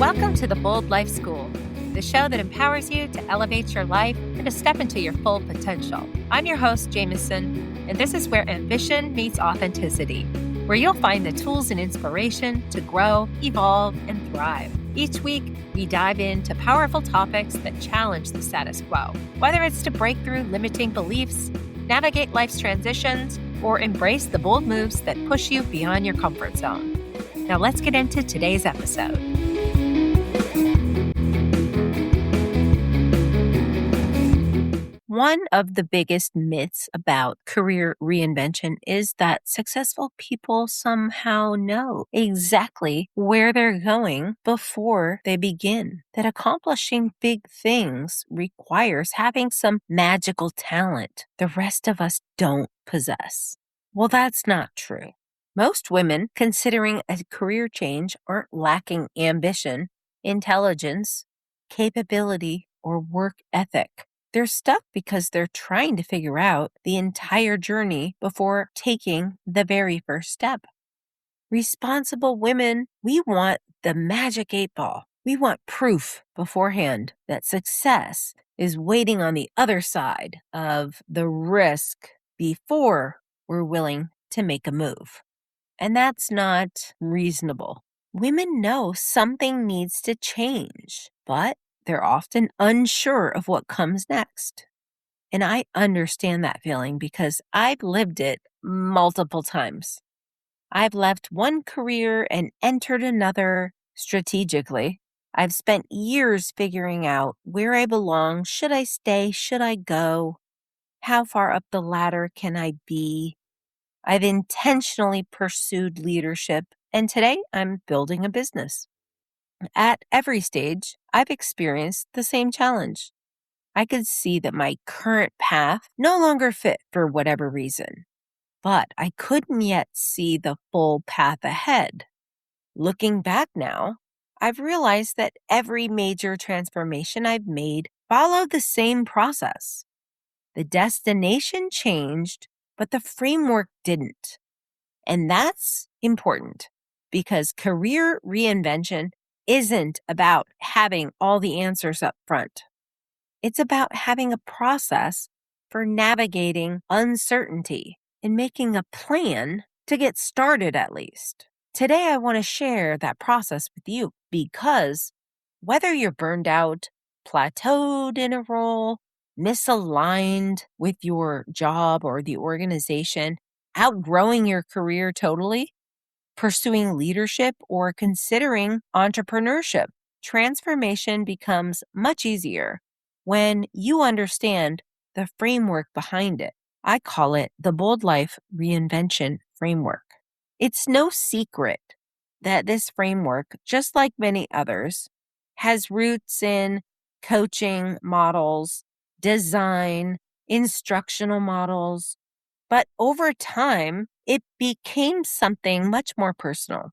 Welcome to the Bold Life School, the show that empowers you to elevate your life and to step into your full potential. I'm your host, Jameson, and this is where ambition meets authenticity, where you'll find the tools and inspiration to grow, evolve, and thrive. Each week, we dive into powerful topics that challenge the status quo, whether it's to break through limiting beliefs, navigate life's transitions, or embrace the bold moves that push you beyond your comfort zone. Now let's get into today's episode. One of the biggest myths about career reinvention is that successful people somehow know exactly where they're going before they begin, that accomplishing big things requires having some magical talent the rest of us don't possess. Well, that's not true. Most women considering a career change aren't lacking ambition, intelligence, capability, or work ethic. They're stuck because they're trying to figure out the entire journey before taking the very first step. Responsible women, we want the magic 8-ball. We want proof beforehand that success is waiting on the other side of the risk before we're willing to make a move. And that's not reasonable. Women know something needs to change, but they're often unsure of what comes next. And I understand that feeling because I've lived it multiple times. I've left one career and entered another strategically. I've spent years figuring out where I belong. Should I stay? Should I go? How far up the ladder can I be? I've intentionally pursued leadership, and today I'm building a business. At every stage, I've experienced the same challenge. I could see that my current path no longer fit for whatever reason, but I couldn't yet see the full path ahead. Looking back now, I've realized that every major transformation I've made followed the same process. The destination changed, but the framework didn't. And that's important because career reinvention isn't about having all the answers up front. It's about having a process for navigating uncertainty and making a plan to get started at least. Today, I want to share that process with you because whether you're burned out, plateaued in a role, misaligned with your job or the organization, outgrowing your career totally, pursuing leadership, or considering entrepreneurship, transformation becomes much easier when you understand the framework behind it. I call it the Bold Life Reinvention Framework. It's no secret that this framework, just like many others, has roots in coaching models, design, instructional models, but over time, it became something much more personal.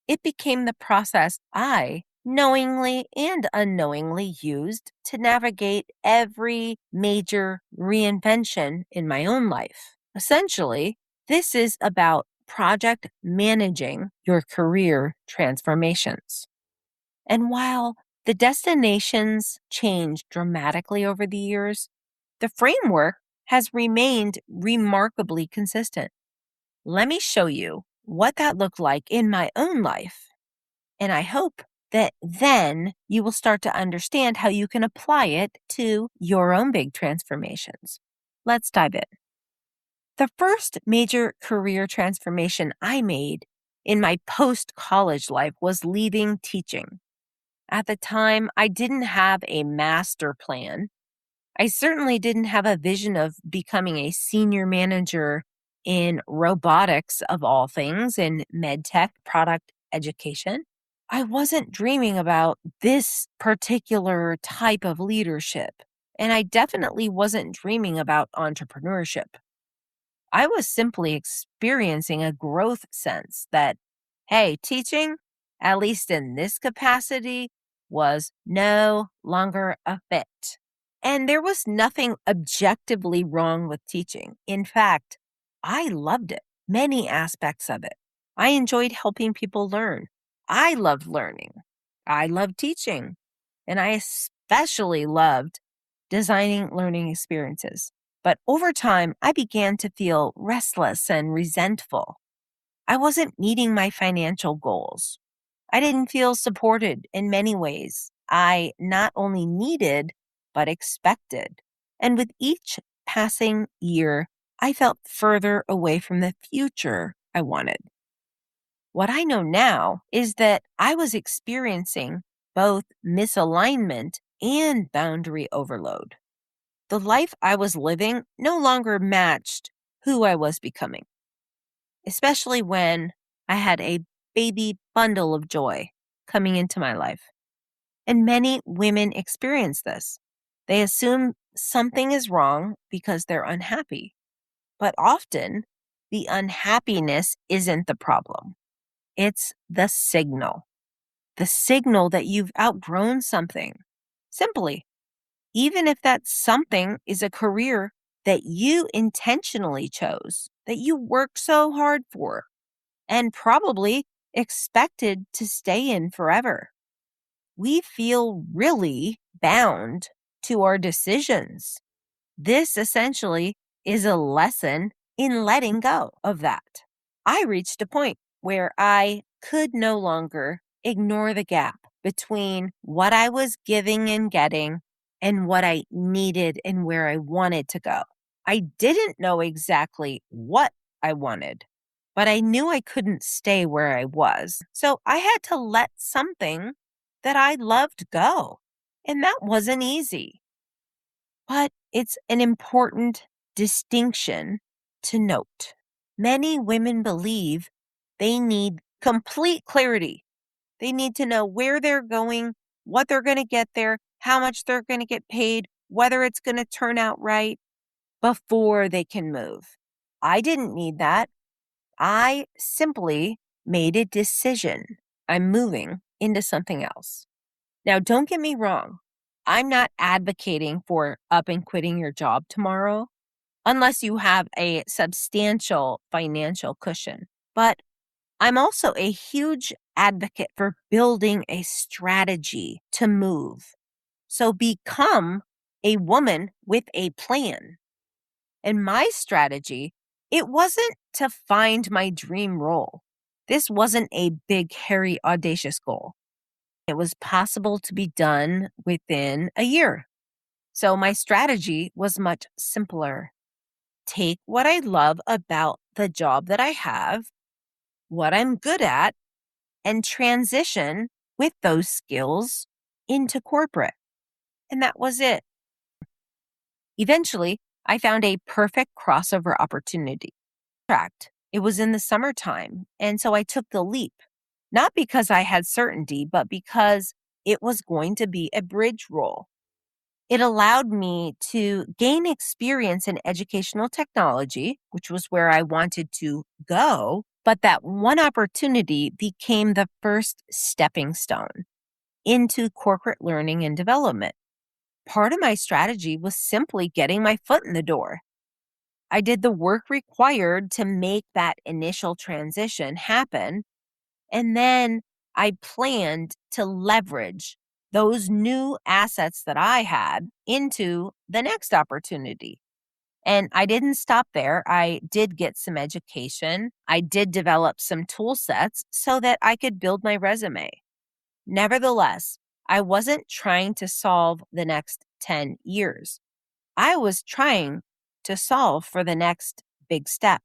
It became the process I knowingly and unknowingly used to navigate every major reinvention in my own life. Essentially, this is about project managing your career transformations. And while the destinations changed dramatically over the years, the framework has remained remarkably consistent. Let me show you what that looked like in my own life. And I hope that then you will start to understand how you can apply it to your own big transformations. Let's dive in. The first major career transformation I made in my post-college life was leaving teaching. At the time, I didn't have a master plan. I certainly didn't have a vision of becoming a senior manager in robotics of all things, in MedTech product education. I wasn't dreaming about this particular type of leadership, and I definitely wasn't dreaming about entrepreneurship. I was simply experiencing a growth sense that, hey, teaching, at least in this capacity, was no longer a fit. And there was nothing objectively wrong with teaching. In fact, I loved it, many aspects of it. I enjoyed helping people learn. I loved learning. I loved teaching, and I especially loved designing learning experiences. But over time, I began to feel restless and resentful. I wasn't meeting my financial goals. I didn't feel supported in many ways. I not only needed, but expected. And with each passing year, I felt further away from the future I wanted. What I know now is that I was experiencing both misalignment and boundary overload. The life I was living no longer matched who I was becoming, especially when I had a baby bundle of joy coming into my life. And many women experience this. They assume something is wrong because they're unhappy. But often, the unhappiness isn't the problem. It's the signal that you've outgrown something. Simply, even if that something is a career that you intentionally chose, that you worked so hard for, and probably expected to stay in forever. We feel really bound to our decisions. This essentially is a lesson in letting go of that. I reached a point where I could no longer ignore the gap between what I was giving and getting and what I needed and where I wanted to go. I didn't know exactly what I wanted, but I knew I couldn't stay where I was. So I had to let something that I loved go. And that wasn't easy. But it's an important distinction to note. Many women believe they need complete clarity. They need to know where they're going, what they're going to get there, how much they're going to get paid, whether it's going to turn out right before they can move. I didn't need that. I simply made a decision. I'm moving into something else. Now, don't get me wrong. I'm not advocating for up and quitting your job tomorrow unless you have a substantial financial cushion. But I'm also a huge advocate for building a strategy to move. So become a woman with a plan. And my strategy, it wasn't to find my dream role. This wasn't a big, hairy, audacious goal. It was possible to be done within a year. So my strategy was much simpler. Take what I love about the job that I have, what I'm good at, and transition with those skills into corporate. And that was it. Eventually, I found a perfect crossover opportunity. It was in the summertime, and so I took the leap, not because I had certainty, but because it was going to be a bridge role. It allowed me to gain experience in educational technology, which was where I wanted to go, but that one opportunity became the first stepping stone into corporate learning and development. Part of my strategy was simply getting my foot in the door. I did the work required to make that initial transition happen, and then I planned to leverage those new assets that I had into the next opportunity. And I didn't stop there. I did get some education. I did develop some tool sets so that I could build my resume. Nevertheless, I wasn't trying to solve the next 10 years. I was trying to solve for the next big step.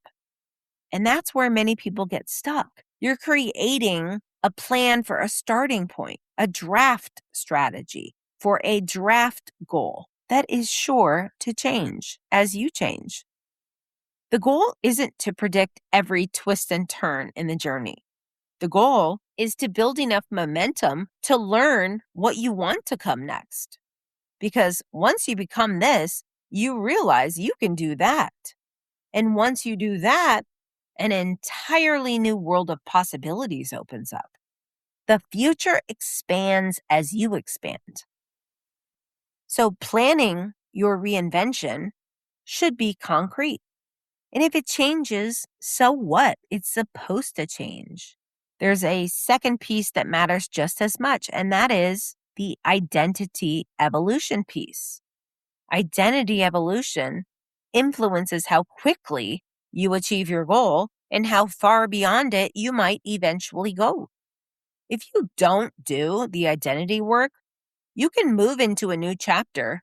And that's where many people get stuck. You're creating a plan for a starting point, a draft strategy for a draft goal that is sure to change as you change. The goal isn't to predict every twist and turn in the journey. The goal is to build enough momentum to learn what you want to come next. Because once you become this, you realize you can do that. And once you do that, an entirely new world of possibilities opens up. The future expands as you expand. So planning your reinvention should be concrete. And if it changes, so what? It's supposed to change. there's a second piece that matters just as much, and that is the identity evolution piece. Identity evolution influences how quickly you achieve your goal and how far beyond it you might eventually go. If you don't do the identity work, you can move into a new chapter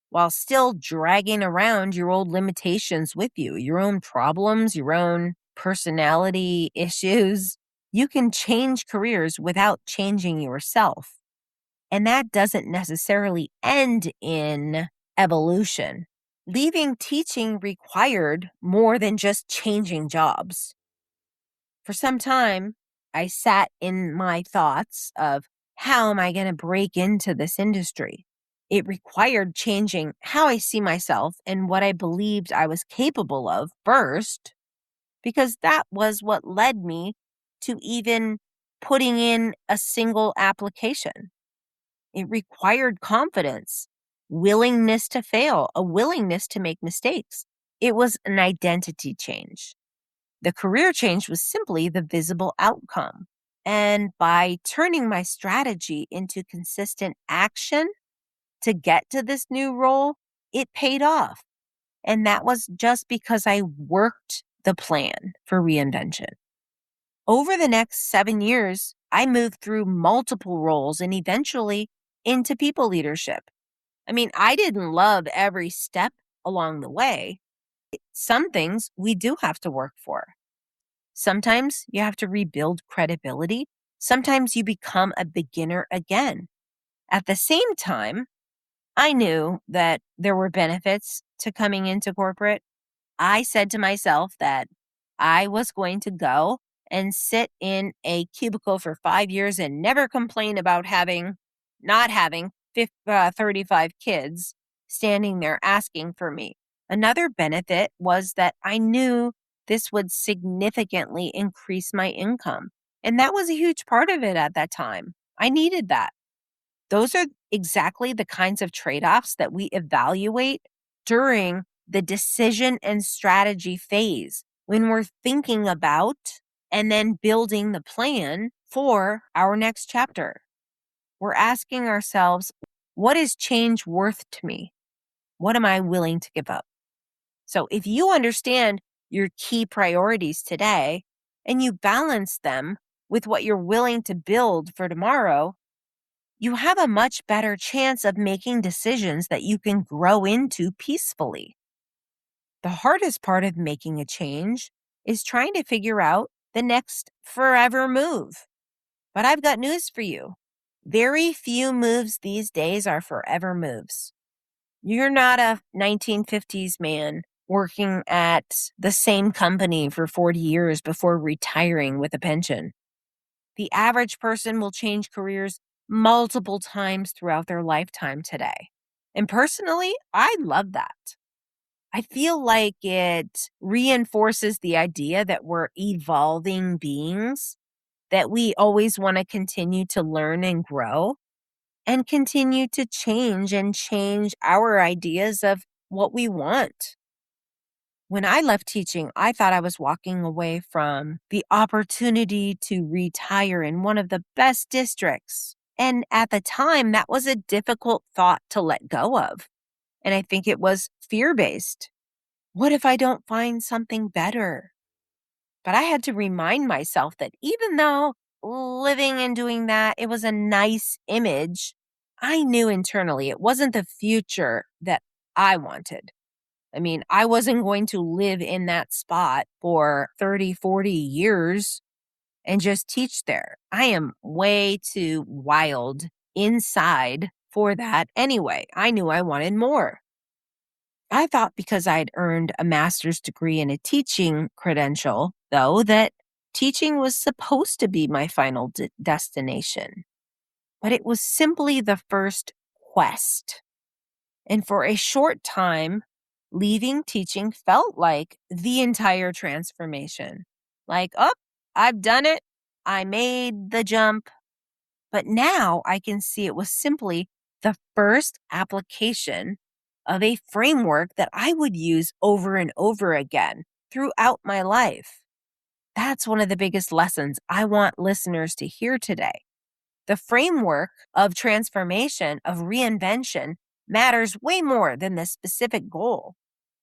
while still dragging around your old limitations with you, your own problems, your own personality issues. You can change careers without changing yourself. And that doesn't necessarily end in evolution. Leaving teaching required more than just changing jobs. For some time, I sat in my thoughts of how am I going to break into this industry? It required changing how I see myself and what I believed I was capable of first, because that was what led me to even putting in a single application. It required confidence, willingness to fail, a willingness to make mistakes. It was an identity change. The career change was simply the visible outcome. And by turning my strategy into consistent action to get to this new role, it paid off. And that was just because I worked the plan for reinvention. Over the next 7 years, I moved through multiple roles and eventually into people leadership. I mean, I didn't love every step along the way. Some things we do have to work for. Sometimes you have to rebuild credibility. Sometimes you become a beginner again. At the same time, I knew that there were benefits to coming into corporate. I said to myself that I was going to go and sit in a cubicle for 5 years and never complain about not having 35 kids standing there asking for me. Another benefit was that I knew this would significantly increase my income. And that was a huge part of it at that time. I needed that. Those are exactly the kinds of trade-offs that we evaluate during the decision and strategy phase when we're thinking about and then building the plan for our next chapter. We're asking ourselves, what is change worth to me? What am I willing to give up? So if you understand your key priorities today and you balance them with what you're willing to build for tomorrow, you have a much better chance of making decisions that you can grow into peacefully. The hardest part of making a change is trying to figure out the next forever move. But I've got news for you. Very few moves these days are forever moves. You're not a 1950s man working at the same company for 40 years before retiring with a pension. The average person will change careers multiple times throughout their lifetime today. And personally, I love that. I feel like it reinforces the idea that we're evolving beings, that we always want to continue to learn and grow and continue to change our ideas of what we want. When I left teaching, I thought I was walking away from the opportunity to retire in one of the best districts. And at the time, that was a difficult thought to let go of. And I think it was fear-based. What if I don't find something better? But I had to remind myself that even though living and doing that, it was a nice image, I knew internally it wasn't the future that I wanted. I mean, I wasn't going to live in that spot for 30, 40 years and just teach there. I am way too wild inside for that anyway. I knew I wanted more. I thought because I'd earned a master's degree and a teaching credential, though, that teaching was supposed to be my final destination. But it was simply the first quest. And for a short time, leaving teaching felt like the entire transformation. Like, oh, I've done it. I made the jump. But now I can see it was simply the first application of a framework that I would use over and over again throughout my life. That's one of the biggest lessons I want listeners to hear today. The framework of transformation, of reinvention, matters way more than the specific goal.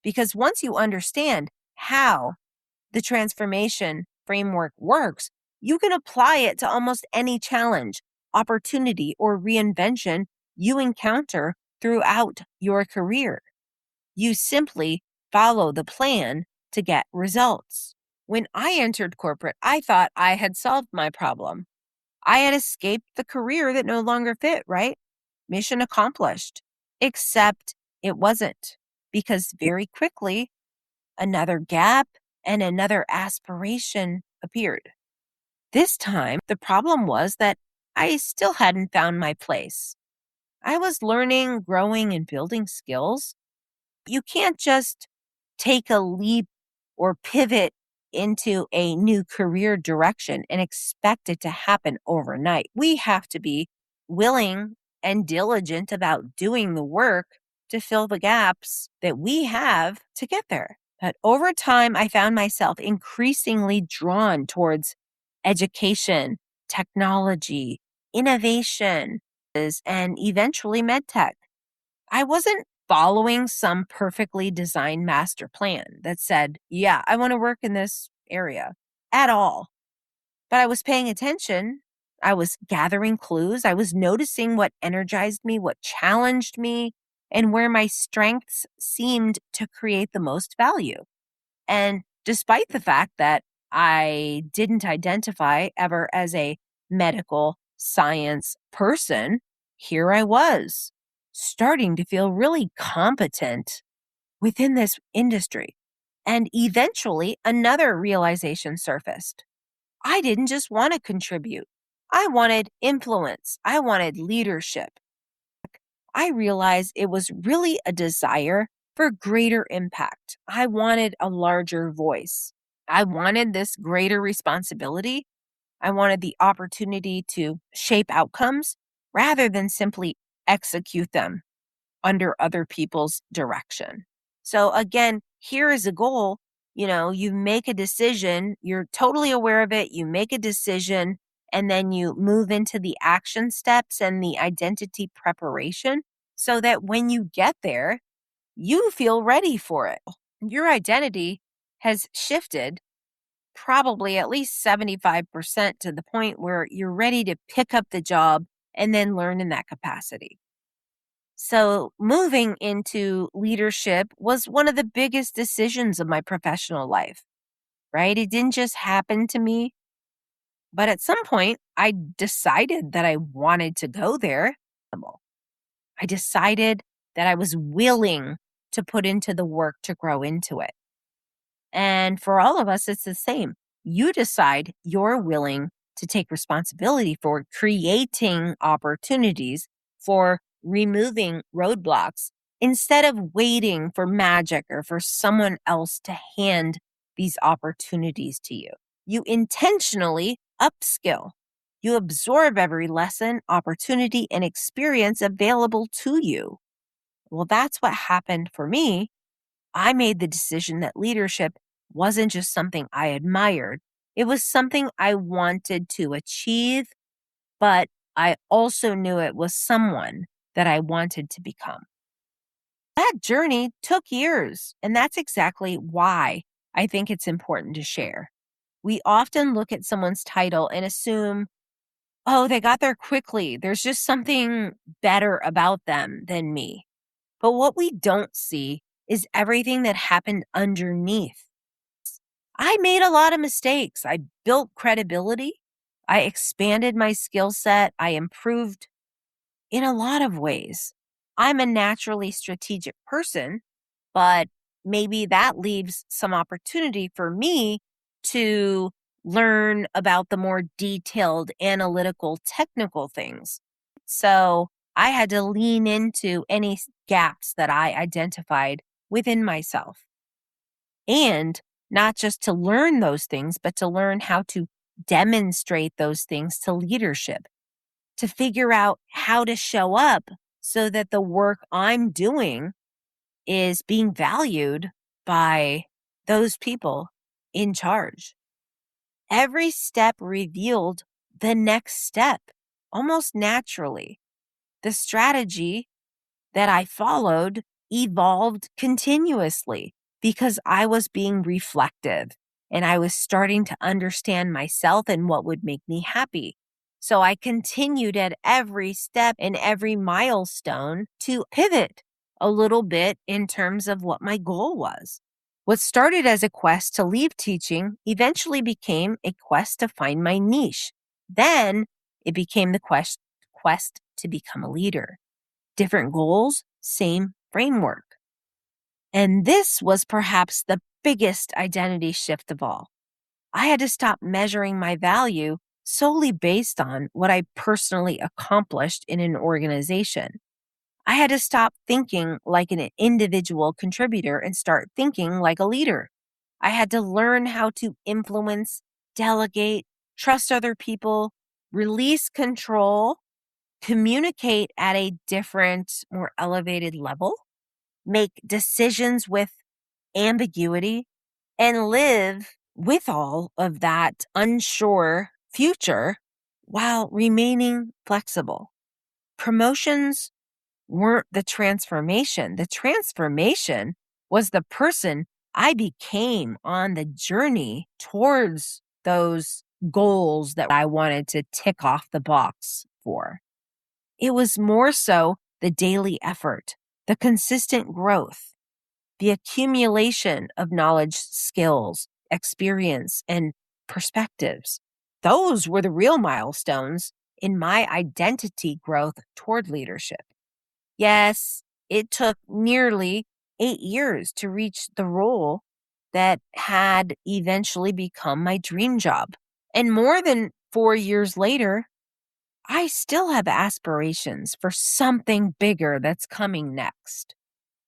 Because once you understand how the transformation framework works, you can apply it to almost any challenge, opportunity, or reinvention you encounter throughout your career. You simply follow the plan to get results. When I entered corporate, I thought I had solved my problem. I had escaped the career that no longer fit, right? Mission accomplished. Except it wasn't, because very quickly another gap and another aspiration appeared. This time, the problem was that I still hadn't found my place. I was learning, growing, and building skills. You can't just take a leap or pivot into a new career direction and expect it to happen overnight. We have to be willing and diligent about doing the work to fill the gaps that we have to get there. But over time, I found myself increasingly drawn towards education, technology, innovation, and eventually MedTech. I wasn't following some perfectly designed master plan that said, yeah, I want to work in this area at all. But I was paying attention. I was gathering clues. I was noticing what energized me, what challenged me, and where my strengths seemed to create the most value. And despite the fact that I didn't identify ever as a medical science person, here I was, starting to feel really competent within this industry. And eventually, another realization surfaced. I didn't just want to contribute, I wanted influence, I wanted leadership. I realized it was really a desire for greater impact. I wanted a larger voice. I wanted this greater responsibility. I wanted the opportunity to shape outcomes rather than simply execute them under other people's direction. So again, here is a goal. You make a decision, you're totally aware of it, you make a decision, and then you move into the action steps and the identity preparation so that when you get there, you feel ready for it. Your identity has shifted probably at least 75% to the point where you're ready to pick up the job and then learn in that capacity. So, moving into leadership was one of the biggest decisions of my professional life, right? It didn't just happen to me, but at some point, I decided that I wanted to go there. I decided that I was willing to put into the work to grow into it. And for all of us, it's the same. You decide you're willing to take responsibility for creating opportunities, for removing roadblocks, instead of waiting for magic or for someone else to hand these opportunities to you. You intentionally upskill. You absorb every lesson, opportunity, and experience available to you. Well, that's what happened for me. I made the decision that leadership wasn't just something I admired. It was something I wanted to achieve, but I also knew it was someone that I wanted to become. That journey took years, and that's exactly why I think it's important to share. We often look at someone's title and assume, oh, they got there quickly. There's just something better about them than me. But what we don't see is everything that happened underneath. I made a lot of mistakes. I built credibility. I expanded my skill set. I improved in a lot of ways. I'm a naturally strategic person, but maybe that leaves some opportunity for me to learn about the more detailed, analytical, technical things. So I had to lean into any gaps that I identified within myself. And not just to learn those things, but to learn how to demonstrate those things to leadership, to figure out how to show up so that the work I'm doing is being valued by those people in charge. every step revealed the next step almost naturally. The strategy that I followed evolved continuously because I was being reflective and I was starting to understand myself and what would make me happy. So I continued at every step and every milestone to pivot a little bit in terms of what my goal was. What started as a quest to leave teaching eventually became a quest to find my niche. Then it became the quest to become a leader. Different goals, same framework. And this was perhaps the biggest identity shift of all. I had to stop measuring my value solely based on what I personally accomplished in an organization. I had to stop thinking like an individual contributor and start thinking like a leader. I had to learn how to influence, delegate, trust other people, release control, communicate at a different, more elevated level, make decisions with ambiguity, and live with all of that unsure future while remaining flexible. Promotions weren't the transformation. The transformation was the person I became on the journey towards those goals that I wanted to tick off the box for. It was more so the daily effort, the consistent growth, the accumulation of knowledge, skills, experience, and perspectives. Those were the real milestones in my identity growth toward leadership. Yes, it took nearly 8 years to reach the role that had eventually become my dream job. And more than 4 years later, I still have aspirations for something bigger that's coming next.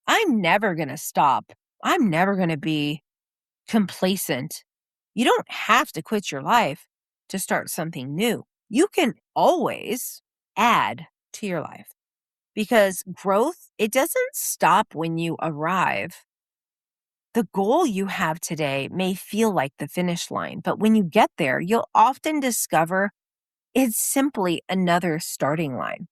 I'm never going to stop. I'm never going to be complacent. You don't have to quit your life to start something new. You can always add to your life because growth, it doesn't stop when you arrive. The goal you have today may feel like the finish line, but when you get there, you'll often discover it's simply another starting line.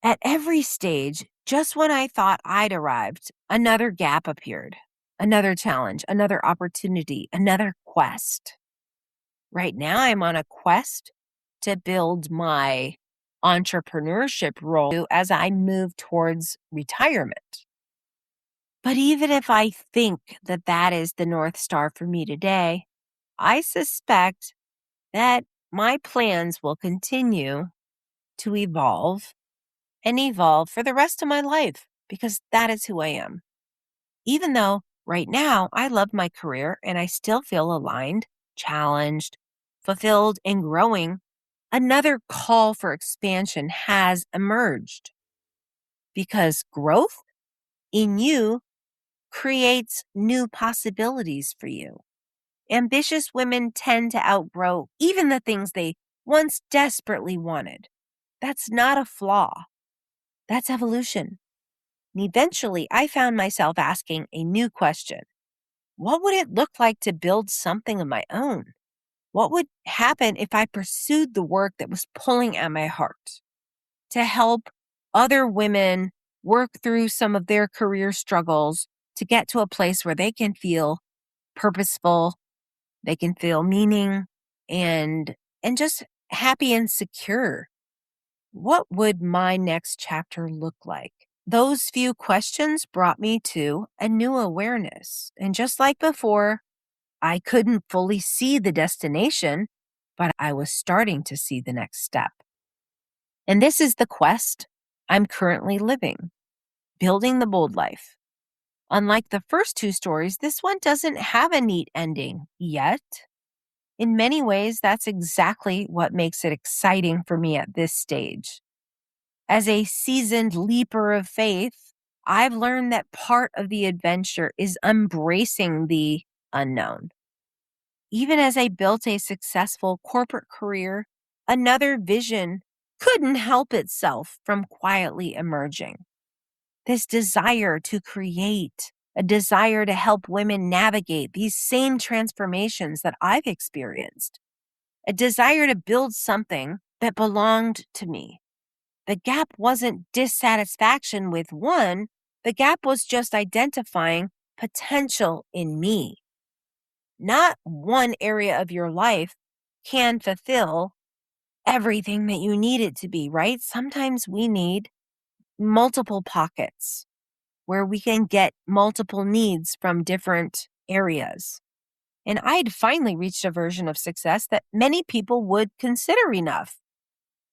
At every stage, just when I thought I'd arrived, another gap appeared, another challenge, another opportunity, another quest. Right now, I'm on a quest to build my entrepreneurship role as I move towards retirement. But even if I think that that is the North Star for me today, I suspect that my plans will continue to evolve and evolve for the rest of my life because that is who I am. Even though right now I love my career and I still feel aligned, challenged, fulfilled, and growing, another call for expansion has emerged because growth in you creates new possibilities for you. Ambitious women tend to outgrow even the things they once desperately wanted. That's not a flaw. That's evolution. And eventually, I found myself asking a new question. What would it look like to build something of my own? What would happen if I pursued the work that was pulling at my heart to help other women work through some of their career struggles to get to a place where they can feel purposeful, they can feel meaning and just happy and secure? What would my next chapter look like? Those few questions brought me to a new awareness. And just like before, I couldn't fully see the destination, but I was starting to see the next step. And this is the quest I'm currently living, building the bold life. Unlike the first two stories, this one doesn't have a neat ending yet. In many ways, that's exactly what makes it exciting for me at this stage. As a seasoned leaper of faith, I've learned that part of the adventure is embracing the unknown. Even as I built a successful corporate career, another vision couldn't help itself from quietly emerging. This desire to create a desire to help women navigate these same transformations that I've experienced, a desire to build something that belonged to me. The gap wasn't dissatisfaction with one, the gap was just identifying potential in me. Not one area of your life can fulfill everything that you need it to be, right? Sometimes we need multiple pockets where we can get multiple needs from different areas. And I'd finally reached a version of success that many people would consider enough.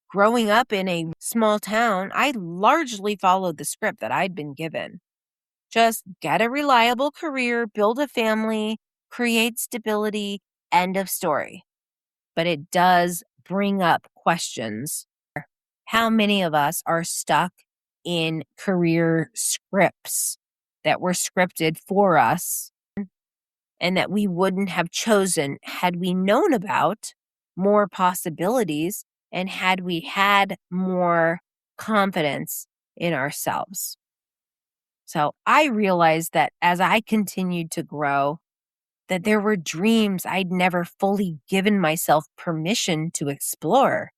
Growing up in a small town, I largely followed the script that I'd been given. Just get a reliable career, build a family, create stability, end of story. But it does bring up questions. How many of us are stuck in career scripts that were scripted for us and that we wouldn't have chosen had we known about more possibilities and had we had more confidence in ourselves? So I realized that as I continued to grow, that there were dreams I'd never fully given myself permission to explore.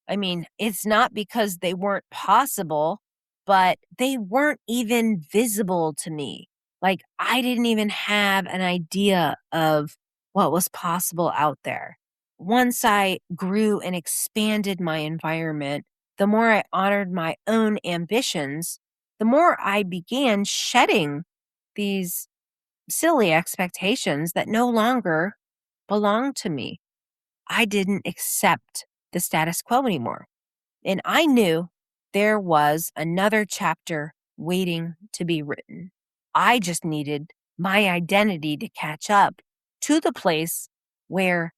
I mean, it's not because they weren't possible, but they weren't even visible to me. Like, I didn't even have an idea of what was possible out there. Once I grew and expanded my environment, the more I honored my own ambitions, the more I began shedding these silly expectations that no longer belonged to me. I didn't accept the status quo anymore. And I knew there was another chapter waiting to be written. I just needed my identity to catch up to the place where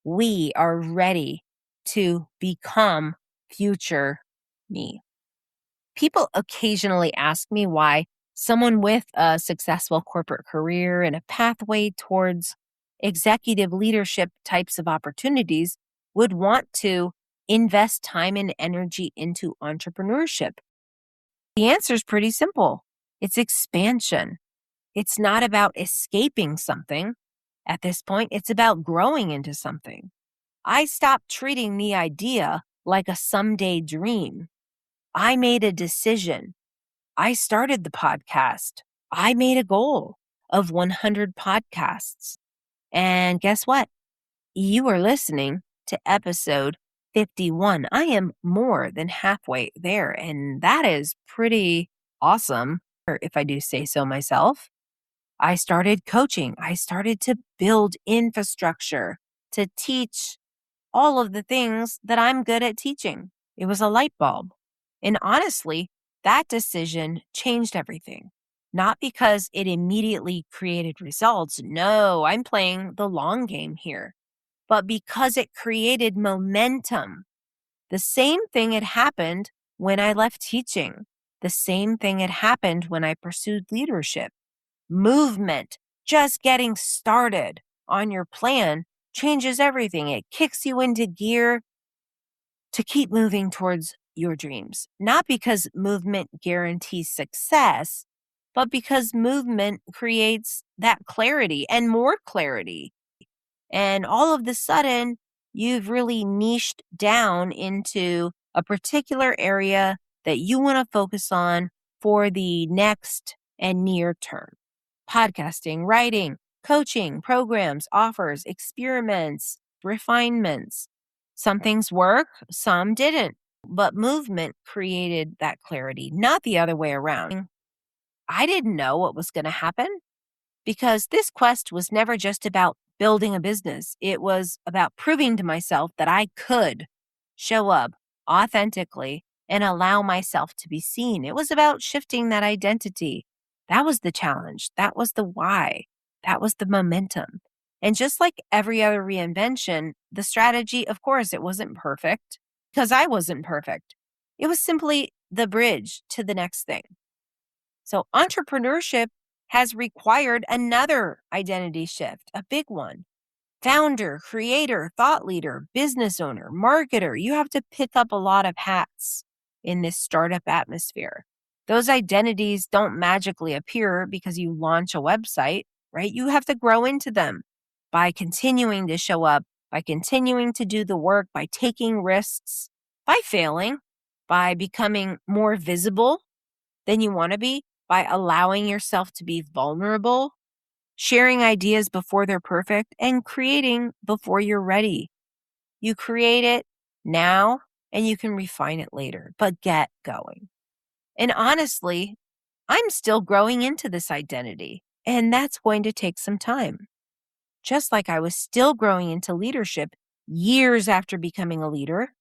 we are ready to become future me. People occasionally ask me why someone with a successful corporate career and a pathway towards executive leadership types of opportunities would want to invest time and energy into entrepreneurship. The answer is pretty simple. It's expansion. It's not about escaping something. At this point, it's about growing into something. I stopped treating the idea like a someday dream. I made a decision. I started the podcast. I made a goal of 100 podcasts. And guess what? You are listening to episode 51. I am more than halfway there, and that is pretty awesome, if I do say so myself. I started coaching. I started to build infrastructure to teach all of the things that I'm good at teaching. It was a light bulb. And honestly, that decision changed everything. Not because it immediately created results. No, I'm playing the long game here. But because it created momentum. The same thing had happened when I left teaching. The same thing had happened when I pursued leadership. Movement, just getting started on your plan, changes everything. It kicks you into gear to keep moving towards your dreams. Not because movement guarantees success, but because movement creates that clarity and more clarity. And all of the sudden, you've really niched down into a particular area that you want to focus on for the next and near term. Podcasting, writing, coaching, programs, offers, experiments, refinements. Some things work, some didn't, but movement created that clarity, not the other way around. I didn't know what was going to happen because this quest was never just about building a business. It was about proving to myself that I could show up authentically and allow myself to be seen. It was about shifting that identity. That was the challenge. That was the why. That was the momentum. And just like every other reinvention, the strategy, of course, it wasn't perfect because I wasn't perfect. It was simply the bridge to the next thing. So entrepreneurship has required another identity shift, a big one. Founder, creator, thought leader, business owner, marketer. You have to pick up a lot of hats in this startup atmosphere. Those identities don't magically appear because you launch a website, right? You have to grow into them by continuing to show up, by continuing to do the work, by taking risks, by failing, by becoming more visible than you want to be, by allowing yourself to be vulnerable, sharing ideas before they're perfect, and creating before you're ready. You create it now and you can refine it later, but get going. And honestly, I'm still growing into this identity, and that's going to take some time. Just like I was still growing into leadership years after becoming a leader,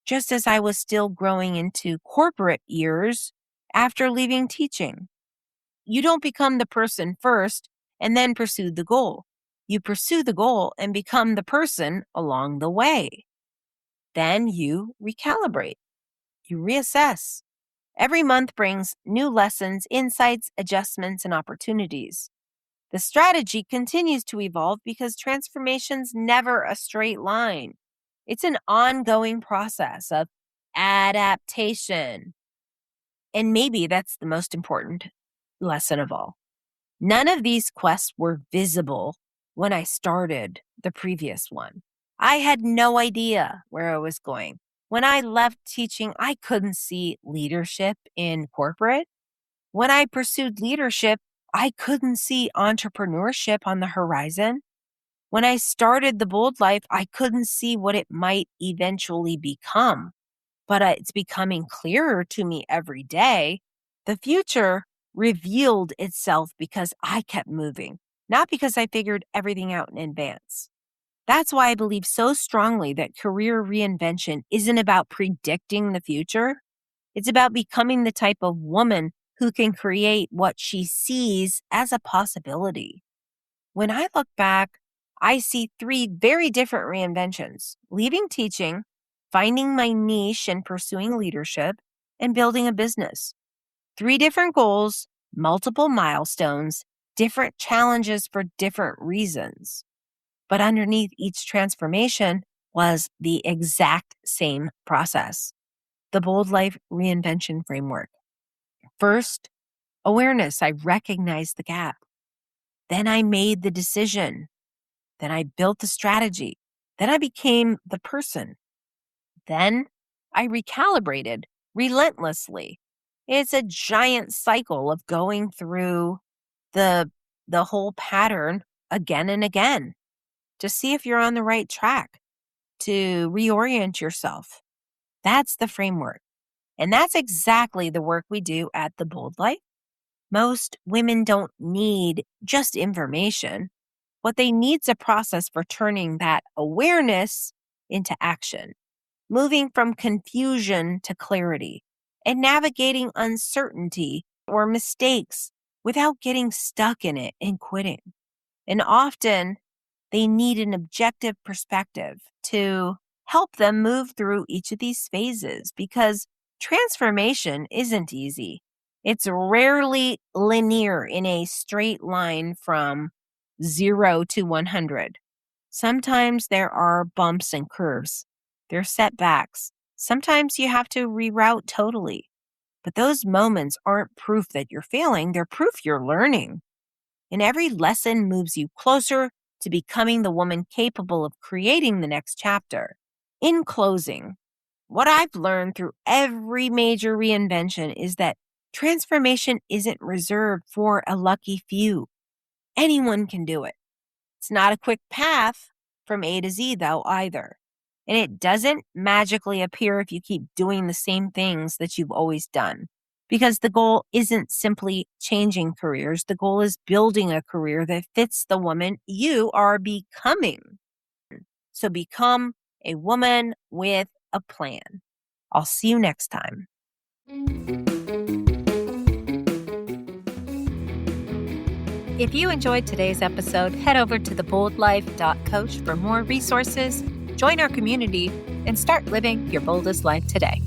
just as I was still growing into corporate years after leaving teaching. You don't become the person first and then pursue the goal. You pursue the goal and become the person along the way. Then you recalibrate, you reassess. Every month brings new lessons, insights, adjustments, and opportunities. The strategy continues to evolve because transformation's never a straight line. It's an ongoing process of adaptation. And maybe that's the most important lesson of all. None of these quests were visible when I started the previous one. I had no idea where I was going. When I left teaching, I couldn't see leadership in corporate. When I pursued leadership, I couldn't see entrepreneurship on the horizon. When I started the Bold Life, I couldn't see what it might eventually become. But it's becoming clearer to me every day. The future revealed itself because I kept moving, not because I figured everything out in advance. That's why I believe so strongly that career reinvention isn't about predicting the future. It's about becoming the type of woman who can create what she sees as a possibility. When I look back, I see 3 very different reinventions: leaving teaching, finding my niche and pursuing leadership, and building a business. 3 different goals, multiple milestones, different challenges for different reasons. But underneath each transformation was the exact same process: the Bold Life Reinvention Framework. First, awareness. I recognized the gap. Then I made the decision. Then I built the strategy. Then I became the person. Then I recalibrated relentlessly. It's a giant cycle of going through the whole pattern again and again to see if you're on the right track, to reorient yourself. That's the framework. And that's exactly the work we do at the Bold Life. Most women don't need just information. What they need is a process for turning that awareness into action, moving from confusion to clarity, and navigating uncertainty or mistakes without getting stuck in it and quitting. And often they need an objective perspective to help them move through each of these phases, because transformation isn't easy. It's rarely linear in a straight line from 0 to 100. Sometimes there are bumps and curves. There are setbacks. Sometimes you have to reroute totally. But those moments aren't proof that you're failing. They're proof you're learning. And every lesson moves you closer to becoming the woman capable of creating the next chapter. In closing, what I've learned through every major reinvention is that transformation isn't reserved for a lucky few. Anyone can do it. It's not a quick path from A to Z, though, either. And it doesn't magically appear if you keep doing the same things that you've always done. Because the goal isn't simply changing careers. The goal is building a career that fits the woman you are becoming. So become a woman with a plan. I'll see you next time. If you enjoyed today's episode, head over to theboldlife.coach for more resources, join our community, and start living your boldest life today.